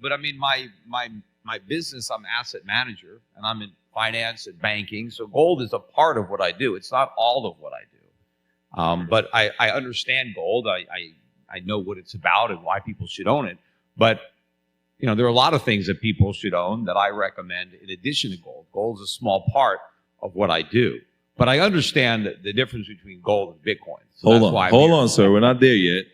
But I mean, my business, I'm an asset manager, and I'm in finance and banking. So gold is a part of what I do. It's not all of what I do. But I understand gold. I know what it's about and why people should own it. But there are a lot of things that people should own that I recommend in addition to gold. Gold is a small part of what I do. But I understand the difference between gold and Bitcoin. So Hold on, sir. We're not there yet.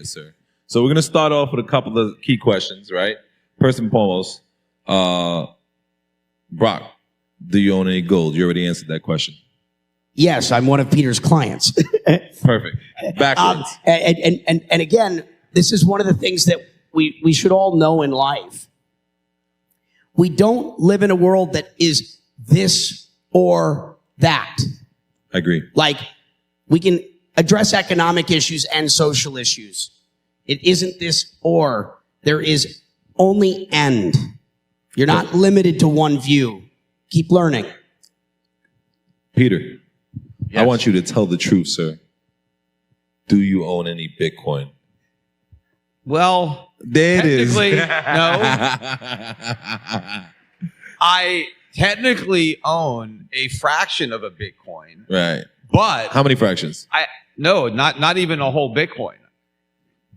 Sir. So we're going to start off with a couple of key questions, right? First and foremost, Brock, do you own any gold? You already answered that question. Yes, I'm one of Peter's clients. Perfect. Backwards. And again, this is one of the things that we should all know in life. We don't live in a world that is this or that. I agree. Like, we can address economic issues and social issues. It isn't this or. There is only and. You're not limited to one view. Keep learning. Peter, yes. I want you to tell the truth, sir. Do you own any Bitcoin? Well, there it is. No. I technically own a fraction of a Bitcoin. Right. But how many fractions? No, not even a whole Bitcoin.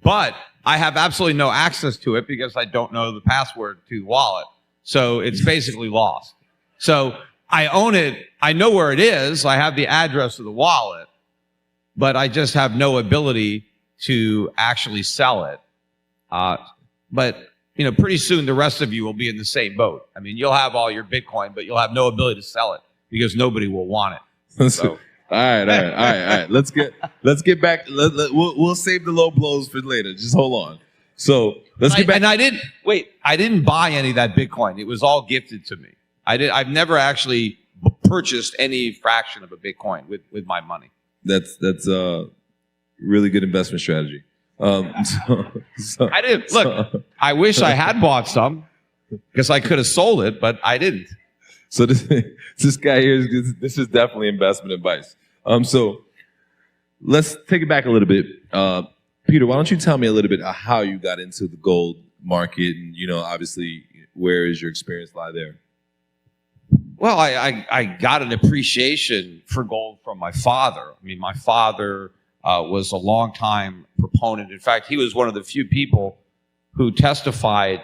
But I have absolutely no access to it because I don't know the password to the wallet. So it's basically lost. So I own it. I know where it is. I have the address of the wallet, but I just have no ability to actually sell it. But pretty soon the rest of you will be in the same boat. I mean, you'll have all your Bitcoin, but you'll have no ability to sell it because nobody will want it. So. All right. Let's get back. We'll save the low blows for later. Just hold on. So let's get back. And I didn't buy any of that Bitcoin. It was all gifted to me. I've never actually purchased any fraction of a Bitcoin with my money. That's a really good investment strategy. I didn't look. I wish I had bought some because I could have sold it, but I didn't. So this guy here, this is definitely investment advice. So let's take it back a little bit. Peter, why don't you tell me a little bit how you got into the gold market and, obviously, where is your experience lie there? Well, I got an appreciation for gold from my father. I mean, my father was a longtime proponent. In fact, he was one of the few people who testified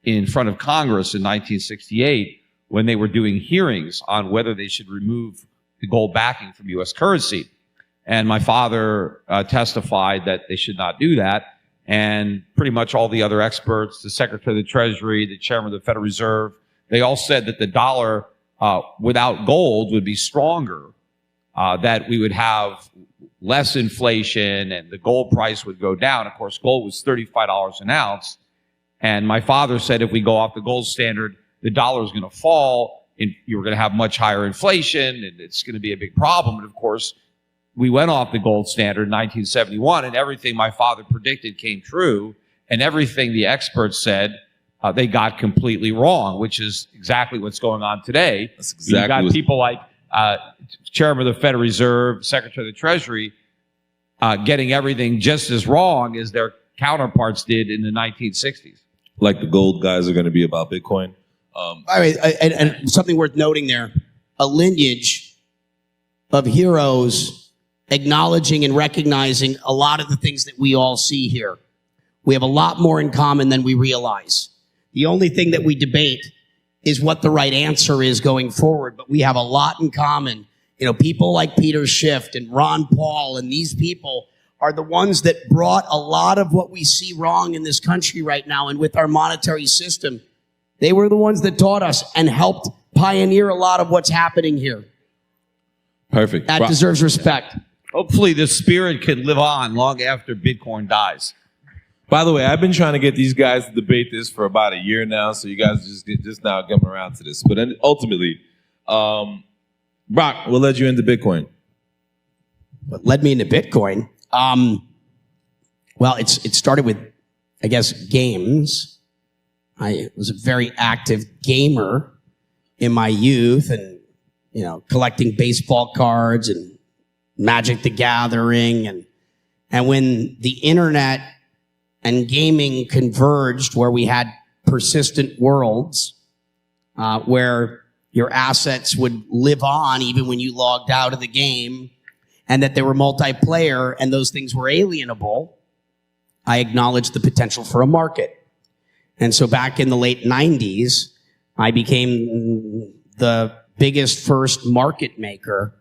in front of Congress in 1968 when they were doing hearings on whether they should remove the gold backing from U.S. currency. And my father testified that they should not do that. And pretty much all the other experts, the Secretary of the Treasury, the Chairman of the Federal Reserve, they all said that the dollar without gold would be stronger, that we would have less inflation and the gold price would go down. Of course, gold was $35 an ounce. And my father said if we go off the gold standard, the dollar is going to fall and you're going to have much higher inflation and it's going to be a big problem. And of course, we went off the gold standard in 1971 and everything my father predicted came true. And everything the experts said, they got completely wrong, which is exactly what's going on today. That's exactly. You've got people like Chairman of the Federal Reserve, Secretary of the Treasury, getting everything just as wrong as their counterparts did in the 1960s. Like the gold guys are going to be about Bitcoin. And something worth noting there, a lineage of heroes acknowledging and recognizing a lot of the things that we all see here. We have a lot more in common than we realize. The only thing that we debate is what the right answer is going forward, but we have a lot in common. People like Peter Schiff and Ron Paul and these people are the ones that brought a lot of what we see wrong in this country right now and with our monetary system. They were the ones that taught us and helped pioneer a lot of what's happening here. Perfect. That deserves respect. Hopefully the spirit can live on long after Bitcoin dies. By the way, I've been trying to get these guys to debate this for about a year now, so you guys just now coming around to this. But ultimately, Brock, what led you into Bitcoin? What led me into Bitcoin? Well, it started with, I guess, games. I was a very active gamer in my youth and, collecting baseball cards and Magic the Gathering. And when the internet and gaming converged where we had persistent worlds where your assets would live on even when you logged out of the game, and that they were multiplayer and those things were alienable, I acknowledged the potential for a market. And so back in the late 90s, I became the biggest first market maker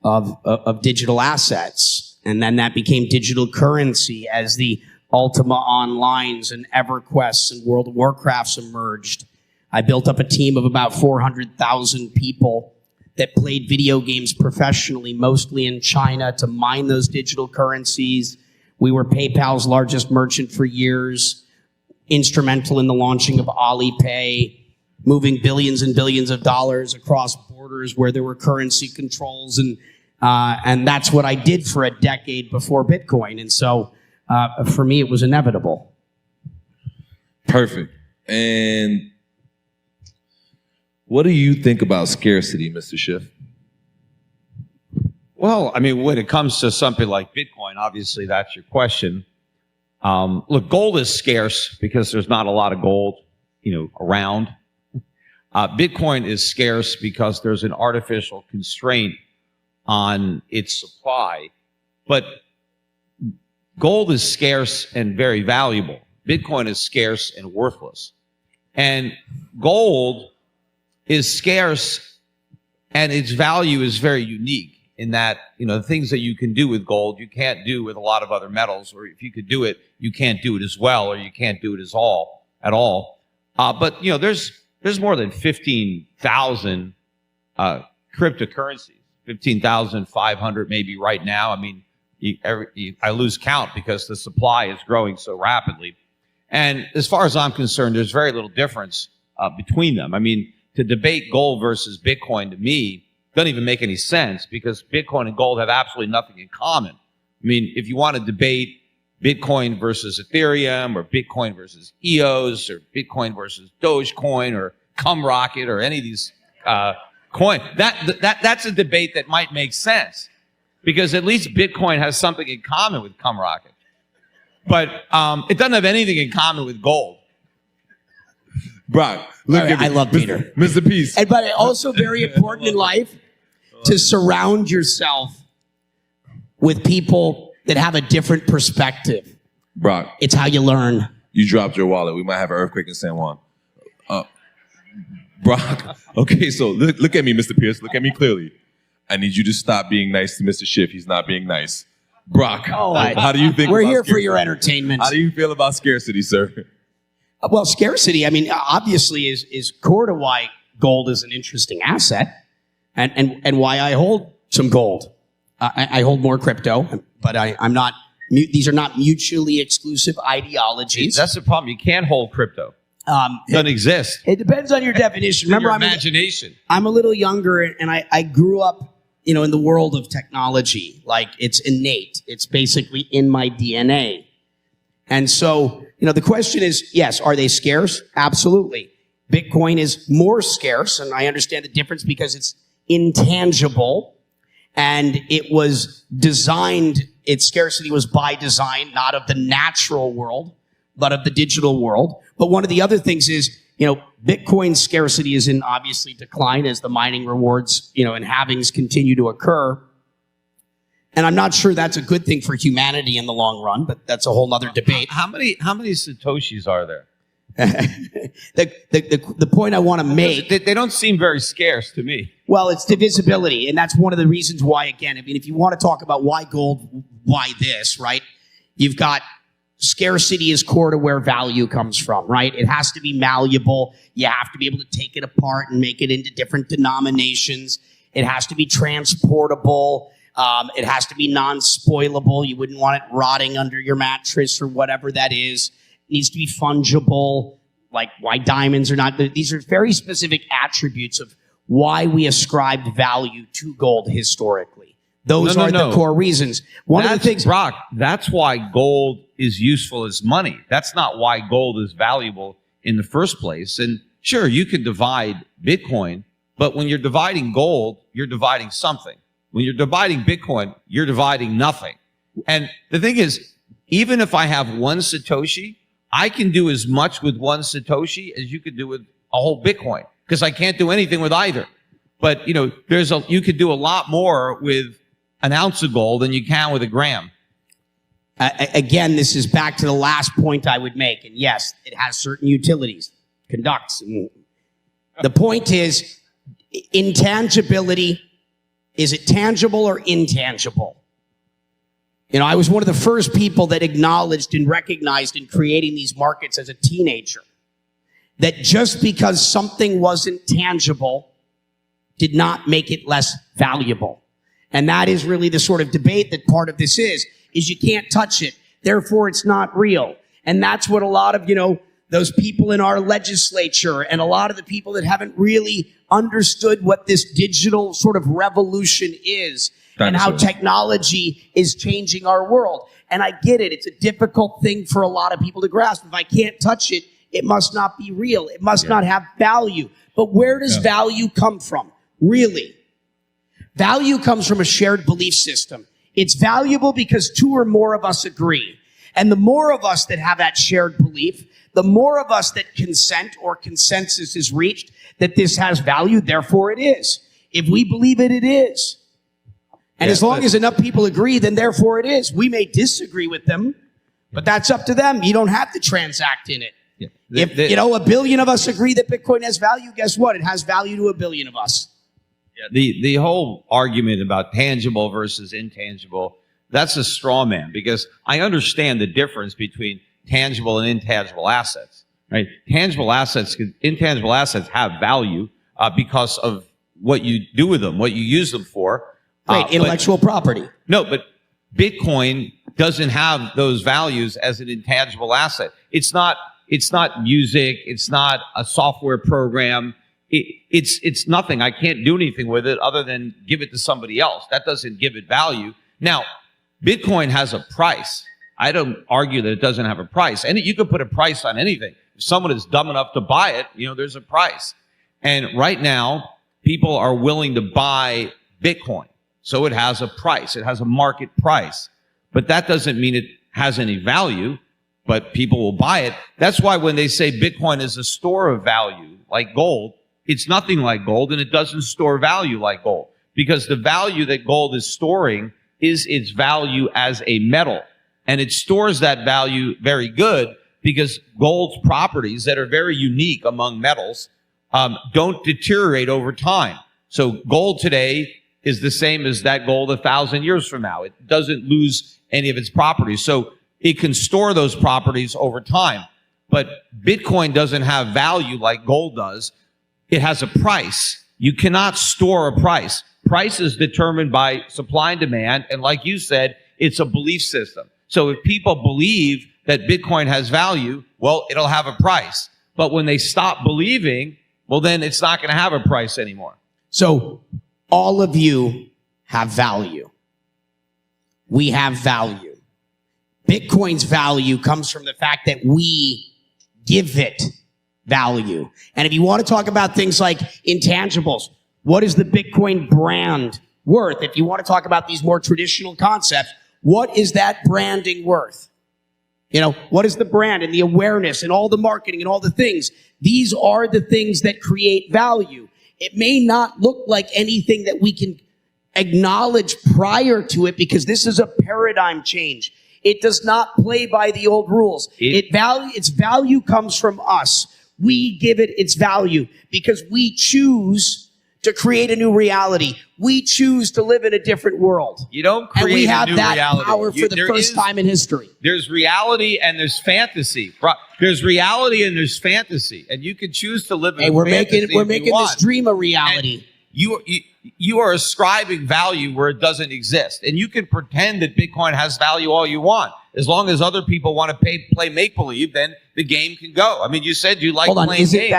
of digital assets. And then that became digital currency as the Ultima Onlines and EverQuests and World of Warcrafts emerged. I built up a team of about 400,000 people that played video games professionally, mostly in China, to mine those digital currencies. We were PayPal's largest merchant for years, instrumental in the launching of Alipay, moving billions and billions of dollars across borders where there were currency controls. And that's what I did for a decade before Bitcoin. And so for me, it was inevitable. Perfect. And what do you think about scarcity, Mr. Schiff? Well, I mean, when it comes to something like Bitcoin, obviously that's your question. Look, gold is scarce because there's not a lot of gold, around. Bitcoin is scarce because there's an artificial constraint on its supply. But gold is scarce and very valuable. Bitcoin is scarce and worthless. And gold is scarce and its value is very unique in that, the things that you can do with gold, you can't do with a lot of other metals, or if you could do it, you can't do it as well, or you can't do it at all. But there's more than 15,000 cryptocurrencies, 15,500 maybe right now. I mean, I lose count because the supply is growing so rapidly. And as far as I'm concerned, there's very little difference between them. I mean, to debate gold versus Bitcoin, to me, doesn't even make any sense because Bitcoin and gold have absolutely nothing in common. I mean, if you want to debate Bitcoin versus Ethereum or Bitcoin versus EOS or Bitcoin versus Dogecoin or Cumrocket or any of these coins, that's a debate that might make sense because at least Bitcoin has something in common with Cumrocket. But it doesn't have anything in common with gold. Brock, look at me. I love Peter. Mr. Peace. But also very important in life to surround yourself with people that have a different perspective. Brock, It's how you learn. you dropped your wallet. We might have an earthquake in San Juan. Brock, okay, so look at me, Mr. Pierce. Look at me clearly. I need you to stop being nice to Mr. Schiff. He's not being nice. Brock, how do you think We're about here for scarcity? your entertainment. How do you feel about scarcity, sir? Well, scarcity, I mean, obviously is core to why gold is an interesting asset and why I hold some gold. I hold more crypto, but I'm not, these are not mutually exclusive ideologies. That's the problem. You can't hold crypto. It doesn't exist. It depends on your definition. Remember, Your I'm imagination. I'm a little younger and I grew up, in the world of technology. Like it's innate. It's basically in my DNA. And so, the question is, yes, are they scarce? Absolutely. Bitcoin is more scarce, and I understand the difference because it's intangible and it was designed, its scarcity was by design, not of the natural world, but of the digital world. But one of the other things is, Bitcoin's scarcity is in obviously decline as the mining rewards, and halvings continue to occur. And I'm not sure that's a good thing for humanity in the long run, but that's a whole other debate. How many Satoshis are there? The point I want to make, They don't seem very scarce to me. well, it's divisibility. And that's one of the reasons why, again, I mean, if you want to talk about why gold, why this, right? You've got scarcity is core to where value comes from, right? It has to be malleable. You have to be able to take it apart and make it into different denominations. It has to be transportable. It has to be non-spoilable. You wouldn't want it rotting under your mattress or whatever that is. It needs to be fungible, like why diamonds are not. These are very specific attributes of why we ascribed value to gold historically. Those are the core reasons. One of the things, Brock, that's why gold is useful as money. That's not why gold is valuable in the first place. And sure, you can divide Bitcoin, but when you're dividing gold, you're dividing something. When you're dividing Bitcoin, you're dividing nothing. And the thing is, even if I have one Satoshi, I can do as much with one Satoshi as you could do with a whole Bitcoin because I can't do anything with either. But you could do a lot more with an ounce of gold than you can with a gram. Again, this is back to the last point I would make. And yes, it has certain utilities, conducts. The point is intangibility. Is it tangible or intangible? I was one of the first people that acknowledged and recognized in creating these markets as a teenager that just because something wasn't tangible did not make it less valuable. And that is really the sort of debate that part of this is you can't touch it. Therefore, it's not real. And that's what a lot of, those people in our legislature and a lot of the people that haven't really understood what this digital sort of revolution is and how technology is changing our world. And I get it. It's a difficult thing for a lot of people to grasp. If I can't touch it, it must not be real. It must not have value. But where does value come from? Really? Value comes from a shared belief system. It's valuable because two or more of us agree. And the more of us that have that shared belief, the more of us that consent or consensus is reached that this has value, therefore it is. If we believe it, it is. And as long as enough people agree, then therefore it is. We may disagree with them, but that's up to them. You don't have to transact in it. Yeah. If, a billion of us agree that Bitcoin has value, guess what? It has value to a billion of us. The whole argument about tangible versus intangible, that's a straw man because I understand the difference between tangible and intangible assets, right? Intangible assets have value because of what you do with them, what you use them for. Right, intellectual property. No, but Bitcoin doesn't have those values as an intangible asset. It's not music. It's not a software program. It's nothing. I can't do anything with it other than give it to somebody else. That doesn't give it value. Now, Bitcoin has a price. I don't argue that it doesn't have a price. And you can put a price on anything. If someone is dumb enough to buy it, there's a price. And right now, people are willing to buy Bitcoin. So it has a price. It has a market price. But that doesn't mean it has any value, but people will buy it. That's why when they say Bitcoin is a store of value, like gold, it's nothing like gold, and it doesn't store value like gold. Because the value that gold is storing is its value as a metal. And it stores that value very good because gold's properties that are very unique among metals don't deteriorate over time. So gold today is the same as that gold 1,000 years from now. It doesn't lose any of its properties. So it can store those properties over time. But Bitcoin doesn't have value like gold does. It has a price. You cannot store a price. Price is determined by supply and demand. And like you said, it's a belief system. So if people believe that Bitcoin has value, well, it'll have a price. But when they stop believing, well, then it's not going to have a price anymore. So all of you have value. We have value. Bitcoin's value comes from the fact that we give it value. And if you want to talk about things like intangibles, what is the Bitcoin brand worth? If you want to talk about these more traditional concepts, what is that branding worth? What is the brand and the awareness and all the marketing and all the things? These are the things that create value. It may not look like anything that we can acknowledge prior to it because this is a paradigm change. It does not play by the old rules. Its value comes from us. We give it its value because we choose to create a new reality. We choose to live in a different world. You don't create a new reality. And we have that power for the first time in history. There's reality and there's fantasy. There's reality and there's fantasy. And you can choose to live in a fantasy. We're making this dream a reality. You are ascribing value where it doesn't exist. And you can pretend that Bitcoin has value all you want. As long as other people want to play make-believe, then the game can go. I mean, you said you like playing games. Isn't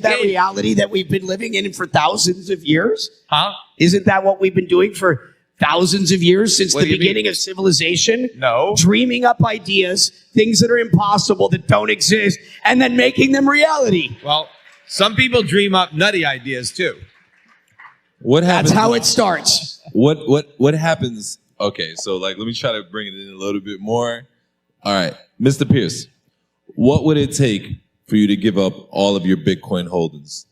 that reality that we've been living in for thousands of years? Huh? Isn't that what we've been doing for thousands of years since the beginning of civilization? No. Dreaming up ideas, things that are impossible, that don't exist, and then making them reality. Well, some people dream up nutty ideas too. What happens? That's how it starts. What happens? Okay, so let me try to bring it in a little bit more. All right, Mr. Pierce, what would it take for you to give up all of your Bitcoin holdings?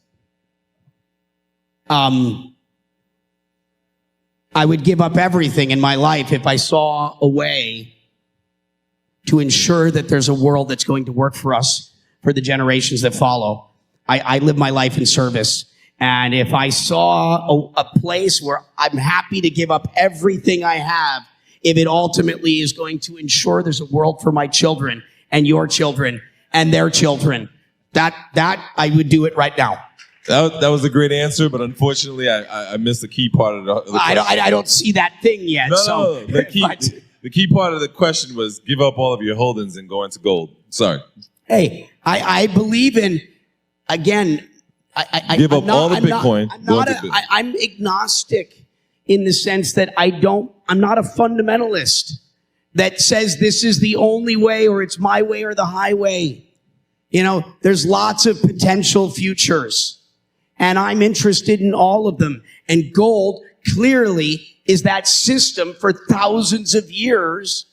I would give up everything in my life if I saw a way to ensure that there's a world that's going to work for us for the generations that follow. I live my life in service. And if I saw a place where I'm happy to give up everything I have, if it ultimately is going to ensure there's a world for my children and your children and their children, that I would do it right now. That was a great answer, but unfortunately, I missed the key part of the question. I don't see that thing yet. No. The key part of the question was give up all of your holdings and go into gold. Sorry. Hey, I believe in, again, Give up all the Bitcoin. I'm agnostic in the sense that I'm not a fundamentalist that says this is the only way or it's my way or the highway. You know, there's lots of potential futures and I'm interested in all of them. And gold clearly is that system for thousands of years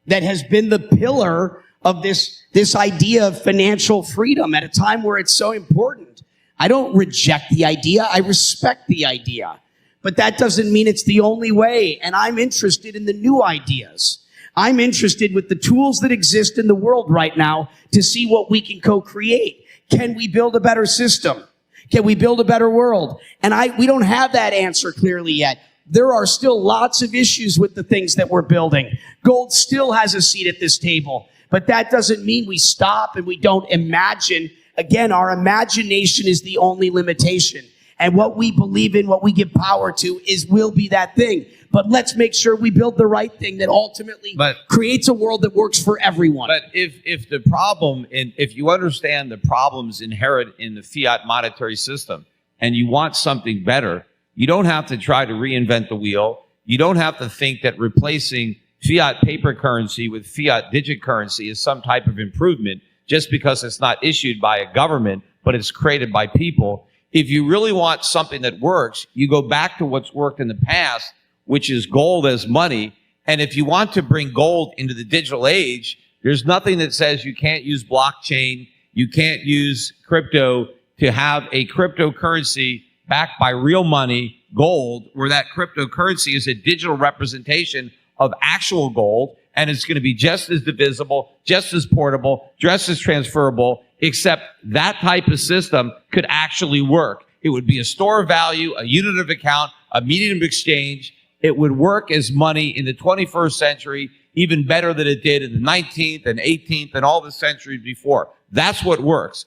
that has been the pillar of this idea of financial freedom at a time where it's so important. I don't reject the idea. I respect the idea. But that doesn't mean it's the only way. And I'm interested in the new ideas. I'm interested with the tools that exist in the world right now to see what we can co-create. Can we build a better system? Can we build a better world? And we don't have that answer clearly yet. There are still lots of issues with the things that we're building. Gold still has a seat at this table. But that doesn't mean we stop and we don't imagine. Again, our imagination is the only limitation. And what we believe in, what we give power to will be that thing. But let's make sure we build the right thing that ultimately creates a world that works for everyone. But if the problem, if you understand the problems inherent in the fiat monetary system and you want something better, you don't have to try to reinvent the wheel. You don't have to think that replacing fiat paper currency with fiat digit currency is some type of improvement just because it's not issued by a government, but it's created by people. If you really want something that works, you go back to what's worked in the past, which is gold as money. And if you want to bring gold into the digital age, there's nothing that says you can't use blockchain, you can't use crypto to have a cryptocurrency backed by real money, gold, where that cryptocurrency is a digital representation of actual gold, and it's going to be just as divisible, just as portable, just as transferable, except that type of system could actually work. It would be a store of value, a unit of account, a medium of exchange. It would work as money in the 21st century, even better than it did in the 19th and 18th and all the centuries before. That's what works.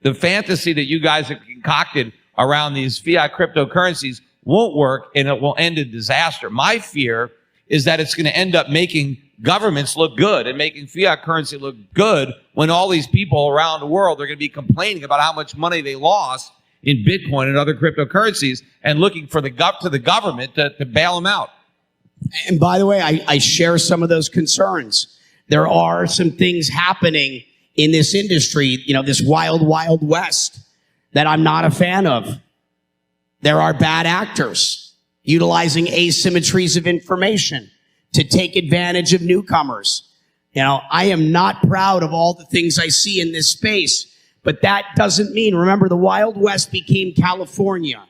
The fantasy that you guys have concocted around these fiat cryptocurrencies won't work, and it will end in disaster. My fear is that it's going to end up making governments look good and making fiat currency look good when all these people around the world are going to be complaining about how much money they lost in Bitcoin and other cryptocurrencies and looking for the government to bail them out. And by the way, I share some of those concerns. There are some things happening in this industry, you know, this wild, wild west that I'm not a fan of. There are bad actors utilizing asymmetries of information to take advantage of newcomers. You know, I am not proud of all the things I see in this space, but that doesn't mean, remember, the Wild West became California.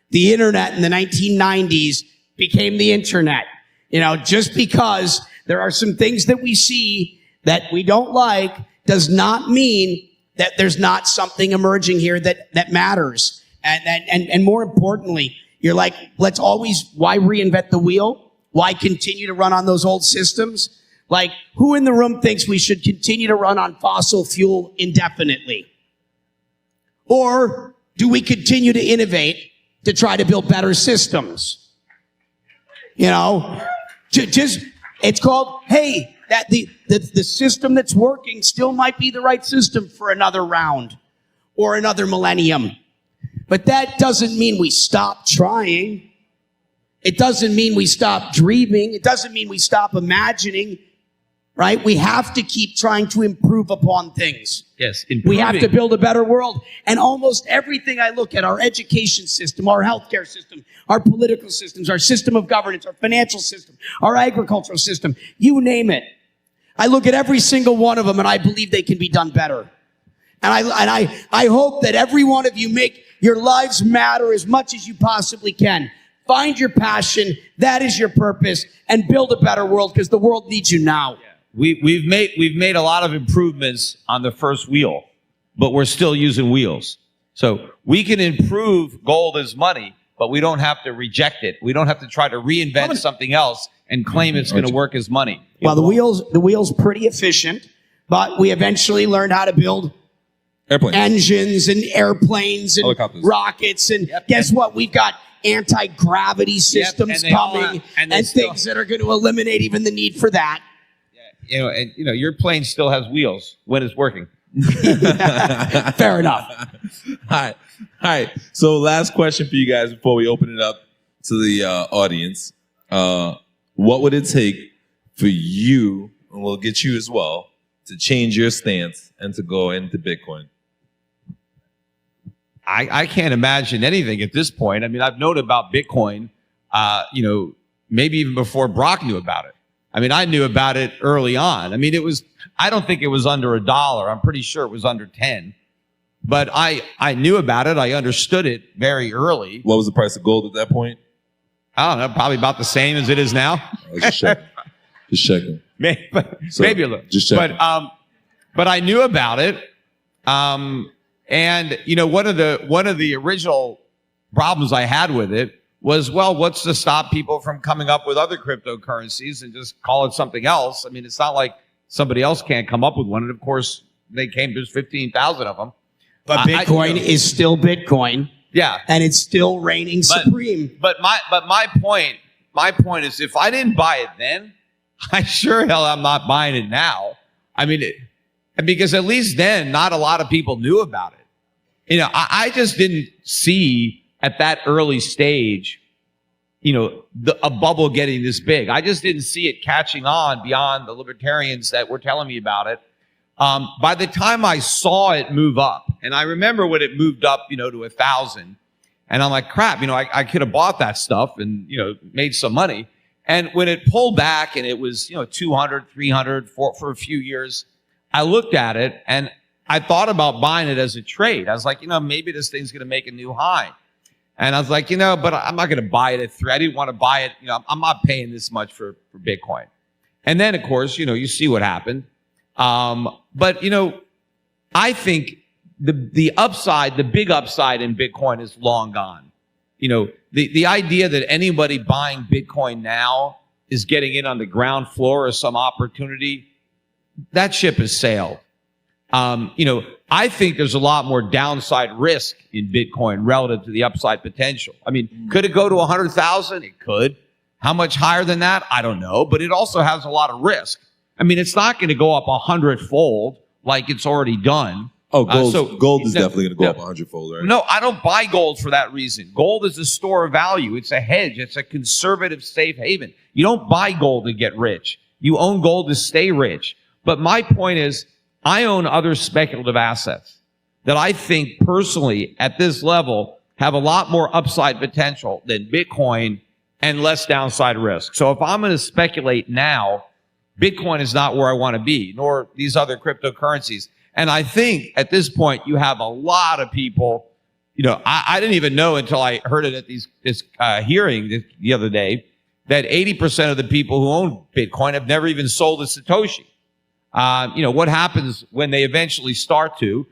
The internet in the 1990s became the internet. You know, just because there are some things that we see that we don't like does not mean that there's not something emerging here that matters. And more importantly, you're like, why reinvent the wheel? Why continue to run on those old systems? Like, who in the room thinks we should continue to run on fossil fuel indefinitely? Or do we continue to innovate to try to build better systems? You know, it's called, hey, that the system that's working still might be the right system for another round or another millennium. But that doesn't mean we stop trying. It doesn't mean we stop dreaming. It doesn't mean we stop imagining, right? We have to keep trying to improve upon things. Yes, we have to build a better world. And almost everything I look at, our education system, our healthcare system, our political systems, our system of governance, our financial system, our agricultural system, you name it. I look at every single one of them and I believe they can be done better. And I hope that every one of you make your lives matter as much as you possibly can. Find your passion. That is your purpose, and build a better world, because the world needs you now. We've made a lot of improvements on the first wheel, but we're still using wheels. So we can improve gold as money, but we don't have to reject it. We don't have to try to reinvent something else and claim it's going to work as money. Well, the wheel's pretty efficient, but we eventually learned how to build Airplanes. engines and airplanes and Helicopters. rockets. And guess what? We've got anti-gravity systems and they all coming have- and they things that are going to eliminate even the need for that. Your plane still has wheels when it's working. Fair enough. All right. So last question for you guys before we open it up to the audience. What would it take for you, and we'll get you as well, to change your stance and to go into Bitcoin? I can't imagine anything at this point. I mean, I've known about Bitcoin, maybe even before Brock knew about it. I mean, I knew about it early on. I mean, I don't think it was under $1. I'm pretty sure it was under 10. But I knew about it. I understood it very early. What was the price of gold at that point? I don't know, probably about the same as it is now. I was just checking. Just checking. Maybe, So, maybe a little. just checking. But I knew about it. And one of the original problems I had with it was, well, what's to stop people from coming up with other cryptocurrencies and just call it something else? I mean, it's not like somebody else can't come up with one. And of course, they came. There's 15,000 of them. But Bitcoin is still Bitcoin. Yeah, And it's still reigning supreme. But my point is, if I didn't buy it then, I sure hell I'm not buying it now. I mean, because at least then, not a lot of people knew about it. I just didn't see at that early stage, a bubble getting this big. I just didn't see it catching on beyond the libertarians that were telling me about it. By the time I saw it move up, and I remember when it moved up, to 1,000, and I'm like, crap, I could have bought that stuff and, made some money. And when it pulled back and it was, 200, 300 for a few years, I looked at it and I thought about buying it as a trade. I was like, maybe this thing's going to make a new high. And I was like, but I'm not going to buy it at 3. I didn't want to buy it. I'm not paying this much for Bitcoin. And then, of course, you see what happened. But I think the upside, the big upside in Bitcoin is long gone. The idea that anybody buying Bitcoin now is getting in on the ground floor or some opportunity, that ship has sailed. I think there's a lot more downside risk in Bitcoin relative to the upside potential. I mean, could it go to 100,000? It could. How much higher than that? I don't know. But it also has a lot of risk. I mean, it's not going to go up 100-fold like it's already done. Oh, gold is no, definitely going to go no. up 100-fold, right? No, I don't buy gold for that reason. Gold is a store of value. It's a hedge. It's a conservative safe haven. You don't buy gold to get rich. You own gold to stay rich. But my point is, I own other speculative assets that I think personally at this level have a lot more upside potential than Bitcoin and less downside risk. So if I'm going to speculate now, Bitcoin is not where I want to be, nor these other cryptocurrencies. And I think at this point, you have a lot of people, I didn't even know until I heard it at this hearing the other day, that 80% of the people who own Bitcoin have never even sold a Satoshi. What happens when they eventually start to?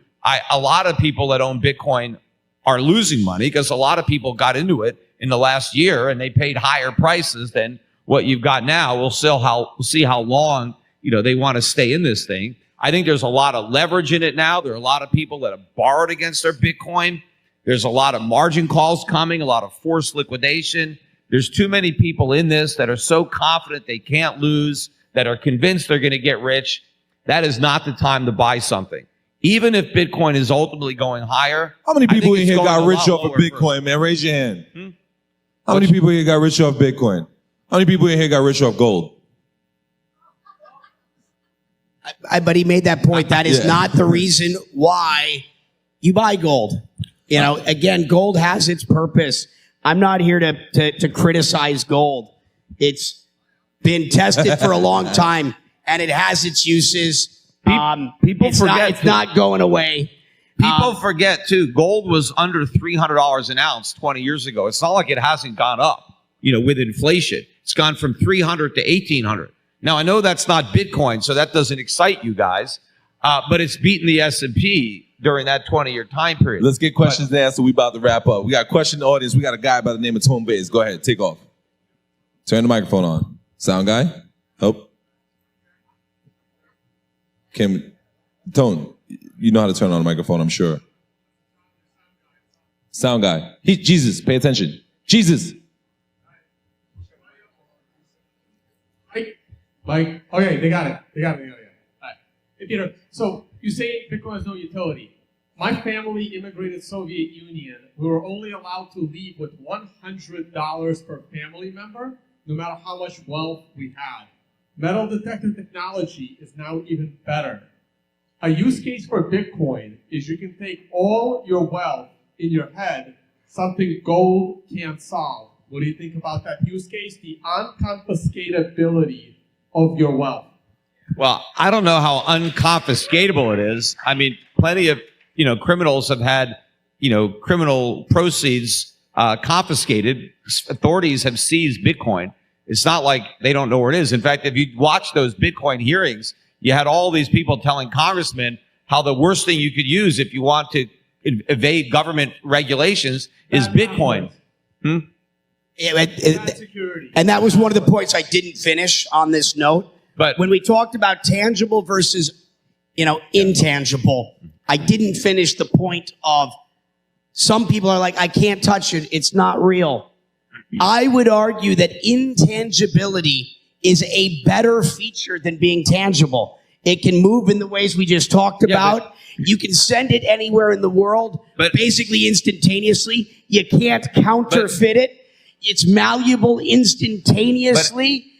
A lot of people that own Bitcoin are losing money because a lot of people got into it in the last year and they paid higher prices than what you've got now. We'll see how long, they want to stay in this thing. I think there's a lot of leverage in it now. There are a lot of people that have borrowed against their Bitcoin. There's a lot of margin calls coming, a lot of forced liquidation. There's too many people in this that are so confident they can't lose, that are convinced they're going to get rich. That is not the time to buy something. Even if Bitcoin is ultimately going higher. How many I think people in it's here going got a rich lot off of lower Bitcoin, man? Raise your hand. How many people here got rich off Bitcoin? How many people in here got rich off gold? But he made that point. That is Yeah. not the reason why you buy gold. Again, gold has its purpose. I'm not here to criticize gold. It's been tested for a long time. and it has its uses. People it's forget not, it's to- not going away. People forget too, gold was under $300 an ounce 20 years ago. It's not like it hasn't gone up, with inflation. It's gone from 300 to 1800. Now I know that's not Bitcoin, so that doesn't excite you guys, but it's beaten the S&P during that 20-year time period. Let's get questions and answers. We about to wrap up. We got a question in the audience. We got a guy by the name of Tone Bays. Go ahead, take off. Turn the microphone on. Sound guy, help. Tone, you know how to turn on the microphone, I'm sure. Sound guy. Jesus, pay attention. Jesus. Mike, okay, they got it. All right. Hey, Peter, so you say Bitcoin has no utility. My family immigrated Soviet Union. We were only allowed to leave with $100 per family member, no matter how much wealth we had. Metal detector technology is now even better. A use case for Bitcoin is you can take all your wealth in your head, something gold can't solve. What do you think about that use case? The unconfiscatability of your wealth. Well, I don't know how unconfiscatable it is. I mean, plenty of, criminals have had, criminal proceeds confiscated. Authorities have seized Bitcoin. It's not like they don't know where it is. In fact, if you watch those Bitcoin hearings, you had all these people telling congressmen how the worst thing you could use if you want to evade government regulations is Bitcoin. Security. And that was one of the points I didn't finish on this note. But When we talked about tangible versus, intangible, I didn't finish the point of some people are like, I can't touch it. It's not real. I would argue that intangibility is a better feature than being tangible. It can move in the ways we just talked about. You can send it anywhere in the world, basically instantaneously. You can't counterfeit it. It's malleable instantaneously.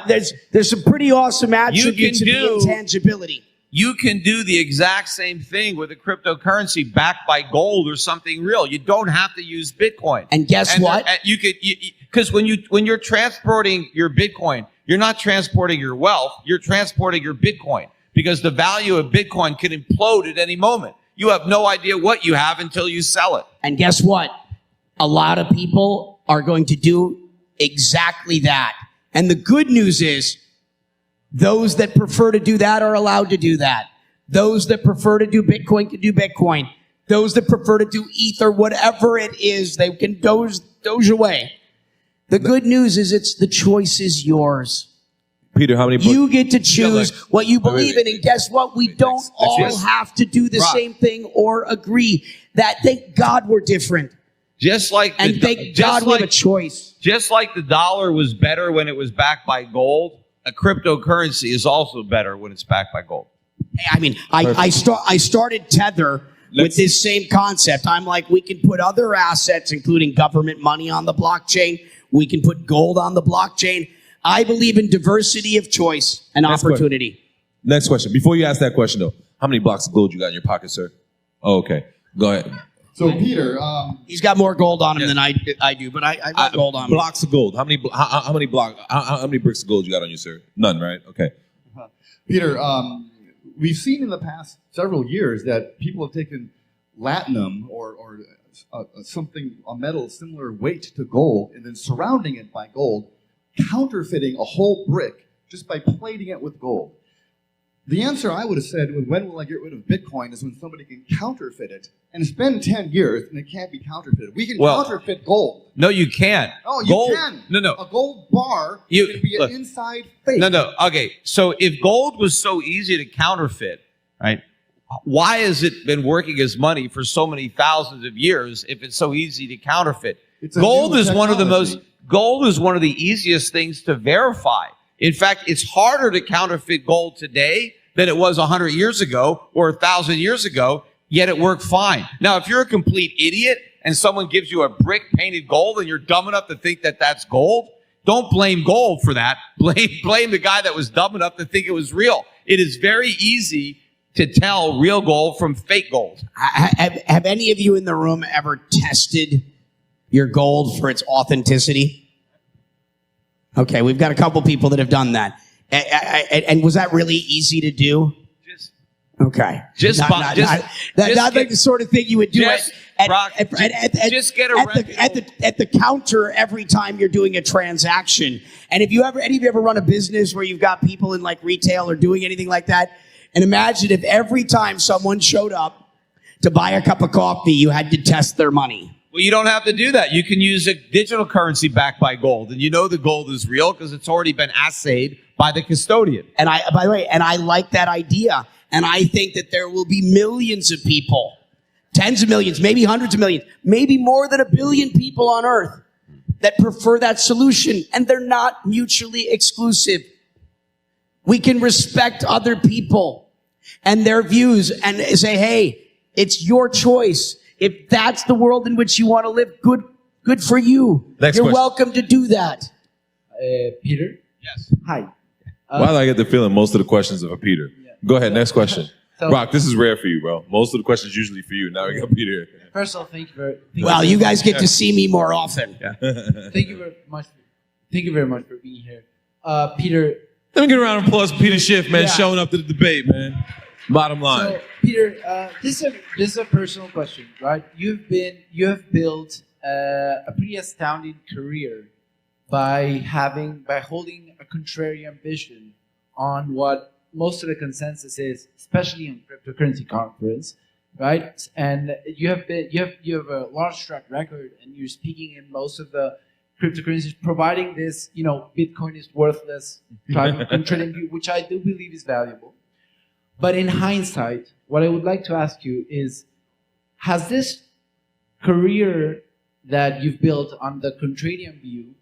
There's some pretty awesome attributes of the intangibility. You can do the exact same thing with a cryptocurrency backed by gold or something real. You don't have to use Bitcoin. And guess what? You could, because when you're transporting your Bitcoin, you're not transporting your wealth. You're transporting your Bitcoin, because the value of Bitcoin can implode at any moment. You have no idea what you have until you sell it. And guess what? A lot of people are going to do exactly that. And the good news is, those that prefer to do that are allowed to do that. Those that prefer to do Bitcoin can do Bitcoin. Those that prefer to do Ether, whatever it is, they can doge away. The good news is the choice is yours. Peter, how many books? You get to choose what you believe in. And guess what? We don't all have to do the same thing or agree. That, thank God we're different. Just like And thank God we have a choice. Just like the dollar was better when it was backed by gold, a cryptocurrency is also better when it's backed by gold. I mean, I started Tether with this same concept. I'm like, we can put other assets, including government money, on the blockchain. We can put gold on the blockchain. I believe in diversity of choice and opportunity. Next question. Before you ask that question, though, how many blocks of gold you got in your pocket, sir? Oh, okay. Go ahead. So Peter, He's got more gold on him than I do, but I got gold on me. Blocks of gold. How many bricks of gold you got on you, sir? None, right? Okay. Peter, we've seen in the past several years that people have taken latinum or a metal similar weight to gold, and then surrounding it by gold, counterfeiting a whole brick just by plating it with gold. The answer I would have said, when will I get rid of Bitcoin, is when somebody can counterfeit it. And it's been 10 years and it can't be counterfeited. We can counterfeit gold. No, you can't. Oh, you gold, can. No. A gold bar can be an inside fake. No. Okay. So if gold was so easy to counterfeit, right? Why has it been working as money for so many thousands of years if it's so easy to counterfeit? Gold is one of the easiest things to verify. In fact, it's harder to counterfeit gold today than it was 100 years ago or 1,000 years ago, yet it worked fine. Now, if you're a complete idiot and someone gives you a brick painted gold and you're dumb enough to think that that's gold, don't blame gold for that. Blame the guy that was dumb enough to think it was real. It is very easy to tell real gold from fake gold. Have any of you in the room ever tested your gold for its authenticity? Okay, we've got a couple people that have done that. And was that really easy to do? Just, Okay. just, Not, bu- not, just, not, just not get- like the sort of thing you would do just, Brock, just get a at the counter every time you're doing a transaction. And if any of you ever run a business where you've got people in like retail or doing anything like that, and imagine if every time someone showed up to buy a cup of coffee, you had to test their money. Well, you don't have to do that. You can use a digital currency backed by gold, and you know the gold is real because it's already been assayed by the custodian. And by the way, I like that idea. And I think that there will be millions of people, tens of millions, maybe hundreds of millions, maybe more than 1 billion people on earth that prefer that solution. And they're not mutually exclusive. We can respect other people and their views and say, hey, it's your choice. If that's the world in which you want to live, good for you. Next You're question. welcome to do that. Peter? Yes. Hi. Why do I get the feeling most of the questions are for Peter? Go ahead, next question. So- Brock, this is rare for you, bro. Most of the questions usually for you. Now we got Peter. First of all, thank you very Well, you guys get to see me more often. thank you very much. Thank you very much for being here. Peter, Let me get a round of applause for Peter Schiff, man, Yeah. showing up to the debate, man. Bottom line. so Peter, this is a personal question, right? You have built a pretty astounding career by holding a contrarian vision on what most of the consensus is, especially in cryptocurrency conference, right? And you have a large track record, and you're speaking in most of the cryptocurrencies, providing this, Bitcoin is worthless type of contrarian view, which I do believe is valuable. But in hindsight, what I would like to ask you is, has this career that you've built on the contrarian view,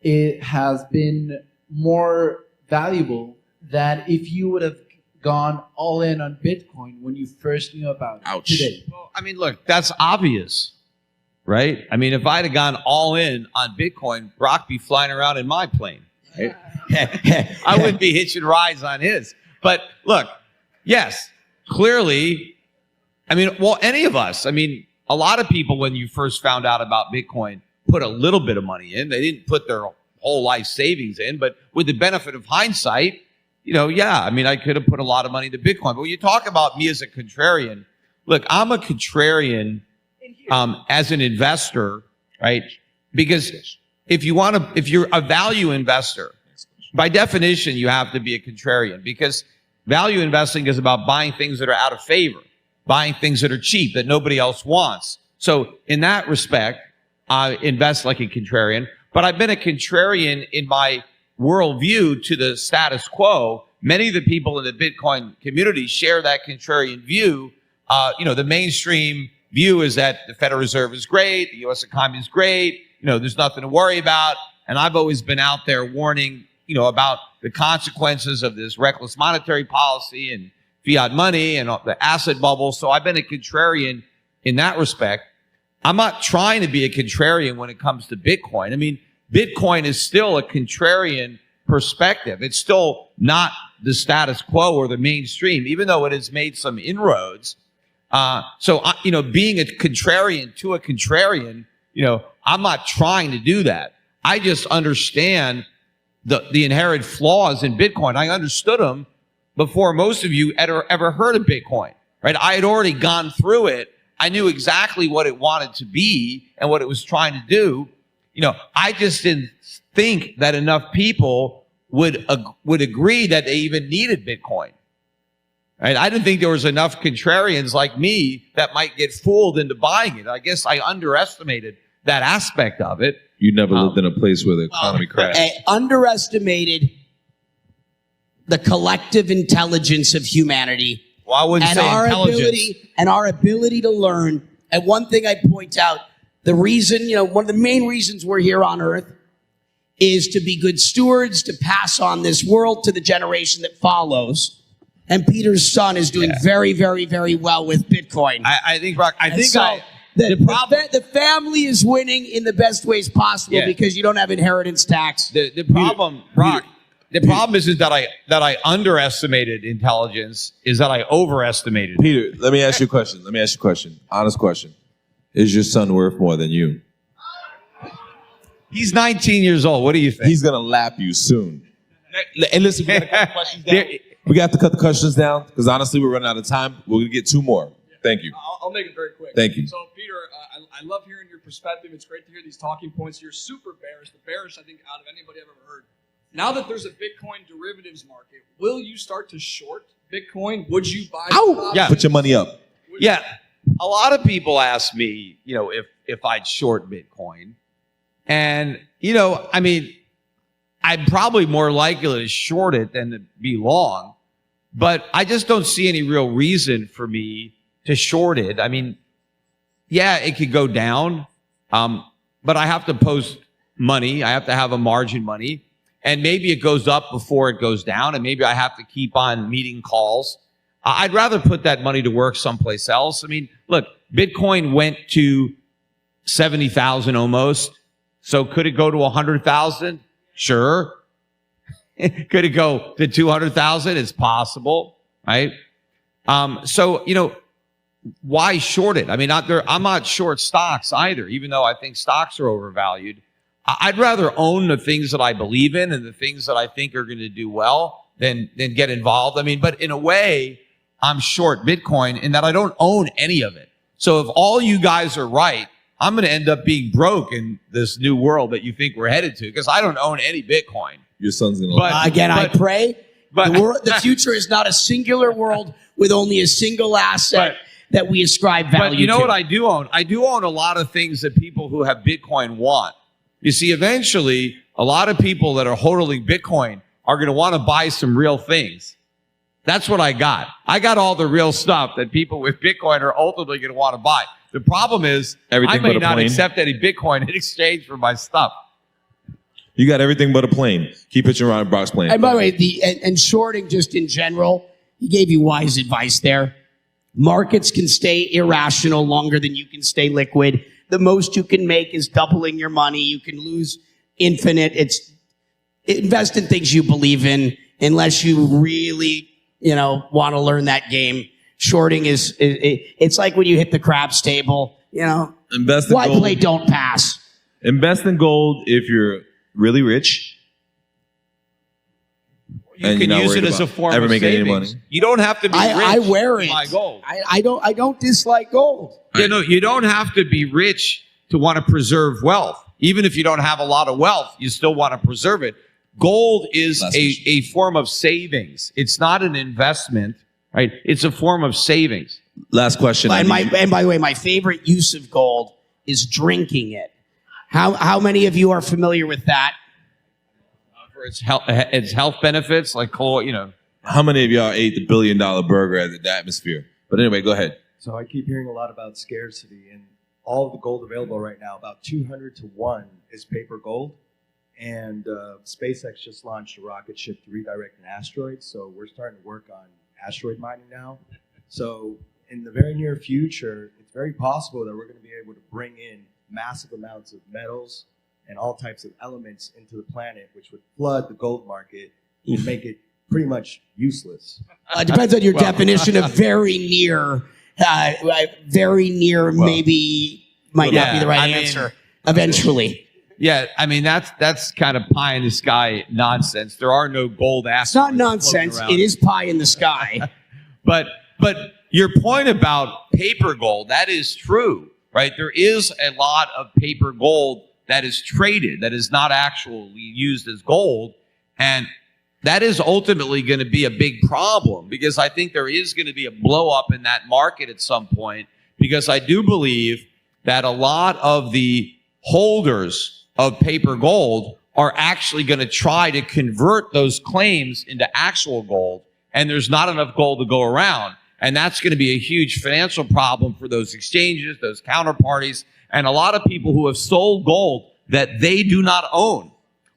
it has been more valuable than if you would have gone all in on Bitcoin when you first knew about it Ouch. today? Well, I mean, look, that's obvious, right? I mean, if I'd have gone all in on Bitcoin, Brock be flying around in my plane. I wouldn't be hitching rides on his. But look, yes, clearly, I mean, well, any of us, I mean, a lot of people, when you first found out about Bitcoin, put a little bit of money in. They didn't put their whole life savings in, but with the benefit of hindsight, yeah, I mean, I could have put a lot of money into Bitcoin. But when you talk about me as a contrarian, look, I'm a contrarian as an investor, right? Because if you're a value investor, by definition, you have to be a contrarian, because value investing is about buying things that are out of favor, buying things that are cheap, that nobody else wants. So in that respect, I invest like a contrarian, but I've been a contrarian in my worldview to the status quo. Many of the people in the Bitcoin community share that contrarian view. The mainstream view is that the Federal Reserve is great, the U.S. economy is great, there's nothing to worry about. And I've always been out there warning, about the consequences of this reckless monetary policy and fiat money and the asset bubble. So I've been a contrarian in that respect. I'm not trying to be a contrarian when it comes to Bitcoin. I mean, Bitcoin is still a contrarian perspective. It's still not the status quo or the mainstream, even though it has made some inroads. So being a contrarian to a contrarian, I'm not trying to do that. I just understand the inherent flaws in Bitcoin. I understood them before most of you ever heard of Bitcoin, right? I had already gone through it. I knew exactly what it wanted to be and what it was trying to do. I just didn't think that enough people would agree that they even needed Bitcoin. Right? I didn't think there was enough contrarians like me that might get fooled into buying it. I guess I underestimated that aspect of it. You never lived in a place where the economy crashed. Underestimated the collective intelligence of humanity Well, I wouldn't and say our intelligence. ability to learn. And one thing I point out, the reason, one of the main reasons we're here on earth is to be good stewards, to pass on this world to the generation that follows. And Peter's son is doing very, very, very well with Bitcoin. I think, Brock, The family is winning in the best ways possible because you don't have inheritance tax. The problem, Brock, the problem is that I underestimated intelligence, is that I overestimated it. Peter, let me ask you a question. Honest question. Is your son worth more than you? He's 19 years old. What do you think? He's going to lap you soon. And listen, we got to cut the questions down. We got to cut the questions down because honestly, we're running out of time. We're going to get 2 more. Thank you. I'll make it very quick. Thank you. So, Peter, I love hearing your perspective. It's great to hear these talking points. You're super bearish, the bearish I think out of anybody I've ever heard. Now that there's a Bitcoin derivatives market, will you start to short Bitcoin? Would you buy? Ow! Yeah. Put your money up. Yeah, a lot of people ask me, if I'd short Bitcoin, and I mean, I'm probably more likely to short it than to be long, but I just don't see any real reason for me to short it. I mean, yeah, it could go down, but I have to post money. I have to have a margin money, and maybe it goes up before it goes down, and maybe I have to keep on meeting calls. I'd rather put that money to work someplace else. I mean, look, Bitcoin went to 70,000 almost. So could it go to 100,000? Sure. Could it go to 200,000? It's possible, right? So, why short it? I mean, I'm not short stocks either, even though I think stocks are overvalued. I'd rather own the things that I believe in and the things that I think are going to do well than get involved. I mean, but in a way, I'm short Bitcoin in that I don't own any of it. So if all you guys are right, I'm going to end up being broke in this new world that you think we're headed to because I don't own any Bitcoin. Your son's going But- I pray but- the future is not a singular world with only a single asset that we ascribe value But you know to. what I do own? I do own a lot of things that people who have Bitcoin want. You see, eventually, a lot of people that are holding Bitcoin are going to want to buy some real things. That's what I got. I got all the real stuff that people with Bitcoin are ultimately going to want to buy. The problem is, Everything I may but a not plane. accept any Bitcoin in exchange for my stuff. You got everything but a plane. Keep pitching around Brock's plane. And by the way, and shorting just in general, he gave you wise advice there. Markets can stay irrational longer than you can stay liquid. The most you can make is doubling your money. You can lose infinite. Invest in things you believe in unless you really, want to learn that game. Shorting it's like when you hit the craps table, Invest in why gold. play don't pass? Invest in gold if you're really rich. You And can you're not use it worried as a about form ever of making any savings. money. You don't have to be rich I wear to it. buy gold. I don't dislike gold. You don't have to be rich to want to preserve wealth. Even if you don't have a lot of wealth, you still want to preserve it. Gold is Last a form of savings. It's not an investment, right? It's a form of savings. Last question. And by the way, my favorite use of gold is drinking it. How many of you are familiar with that? For its health benefits, like How many of y'all ate the $1 billion burger at the Atmosphere? But anyway, go ahead. So I keep hearing a lot about scarcity, and all of the gold available right now, about 200 to 1 is paper gold. And SpaceX just launched a rocket ship to redirect an asteroid, so we're starting to work on asteroid mining now. So in the very near future, it's very possible that we're going to be able to bring in massive amounts of metals and all types of elements into the planet, which would flood the gold market and make it pretty much useless. It depends on your definition of very near. Maybe might not be the right answer. Eventually, yeah, I mean that's kind of pie in the sky nonsense. There are no gold asteroids. it's not nonsense. floating around. It is pie in the sky. But your point about paper gold, that is true, right? There is a lot of paper gold that is traded, that is not actually used as gold. And that is ultimately going to be a big problem because I think there is going to be a blow up in that market at some point because I do believe that a lot of the holders of paper gold are actually going to try to convert those claims into actual gold, and there's not enough gold to go around. And that's going to be a huge financial problem for those exchanges, those counterparties, and a lot of people who have sold gold that they do not own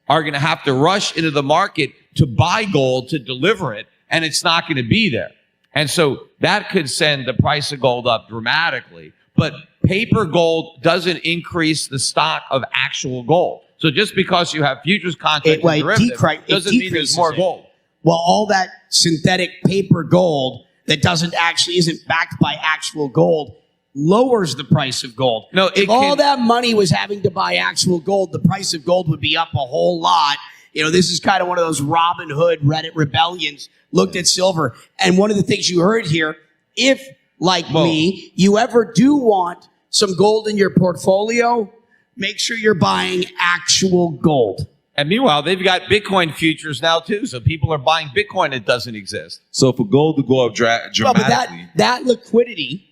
are going to have to rush into the market to buy gold to deliver it, and it's not going to be there. And so that could send the price of gold up dramatically. But paper gold doesn't increase the stock of actual gold. So just because you have futures contracts and derivatives doesn't mean there's more gold. Well, all that synthetic paper gold that isn't backed by actual gold lowers the price of gold. No, if all that money was having to buy actual gold, the price of gold would be up a whole lot. This is kind of one of those Robin Hood Reddit rebellions, looked at silver. And one of the things you heard here, if, like me, you ever do want some gold in your portfolio, make sure you're buying actual gold. And meanwhile, they've got Bitcoin futures now too. So people are buying Bitcoin that doesn't exist. So for gold to go up Well, dramatically, but that liquidity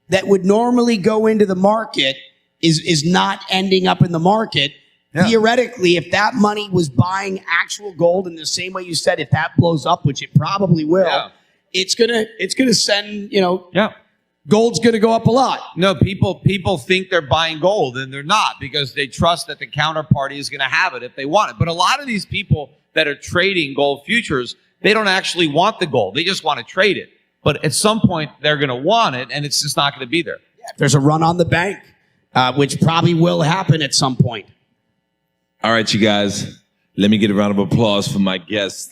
that would normally go into the market is not ending up in the market. Yeah. Theoretically, if that money was buying actual gold in the same way you said, if that blows up, which it probably will, Yeah. it's gonna send, Yeah. gold's gonna go up a lot. No, people think they're buying gold and they're not because they trust that the counterparty is going to have it if they want it. But a lot of these people that are trading gold futures, they don't actually want the gold. They just want to trade it. But at some point, they're going to want it and it's just not going to be there. There's a run on the bank, which probably will happen at some point. all right, you guys, let me get a round of applause for my guest,